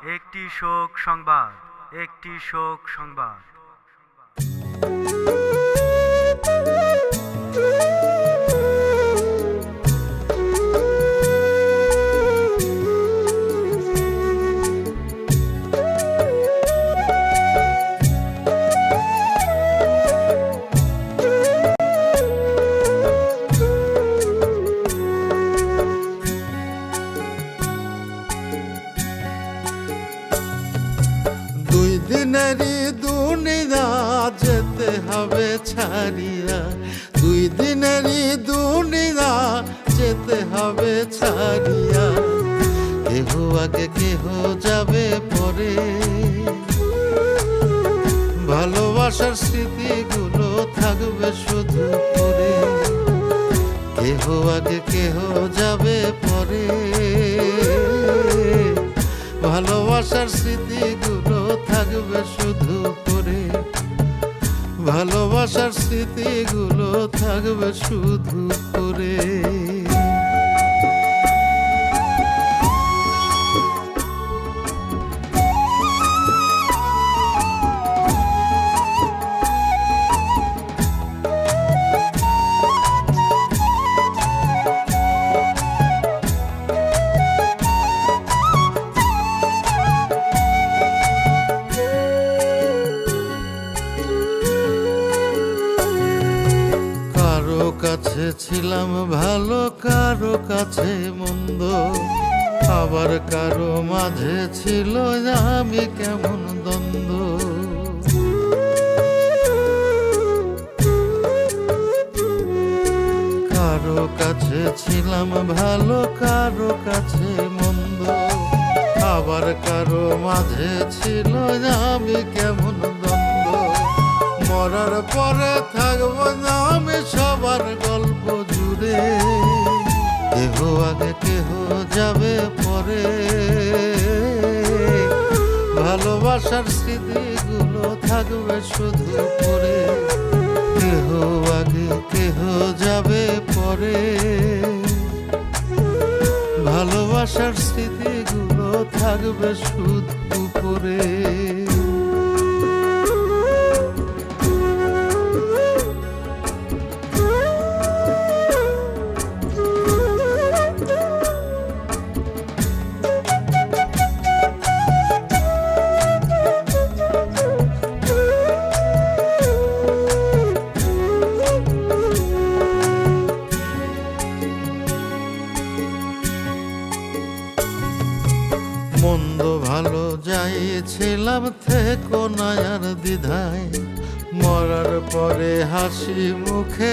একটি শোক সংবাদ, একটি শোক সংবাদ। দুই দিনেরই দুনিয়া যেতে হবে ছাড়িয়া, দুই দিনেরই দুনিয়া যেতে হবে ছাড়িয়া। কেহ আগে কেহ যাবে পরে, ভালোবাসার স্মৃতিগুলো থাকবে শুধু পরে। কেহ আগে কেহ যাবে পরে, ভালোবাসার স্মৃতিগুলো থাকবে শুধু পরে। ভালোবাসার স্মৃতিগুলো থাকবে শুধু পরে। কাছে ছিলাম ভালো, কারো কাছে মন্দ, আবার কারো মাঝে ছিল আমি কেমন দ্বন্দ্ব। কারো কাছে ছিলাম ভালো, কারো কাছে মন্দ, আবার কারো মাঝে ছিল আমি কেমন দ্বন্দ্ব। মরার পরে থাকবো না আমি সবার গল্প জুড়ে, কেহ আগে কেহ যাবে পরে। ভালোবাসার স্মৃতিগুলো থাকবে শুধু পরে, কেহ আগে কেহ যাবে পরে। ভালোবাসার স্মৃতিগুলো থাকবে শুধু পরে। মন্দ ভালো যাইছিলাম থেকো না আর দ্বিধায়, মরার পরে হাসি মুখে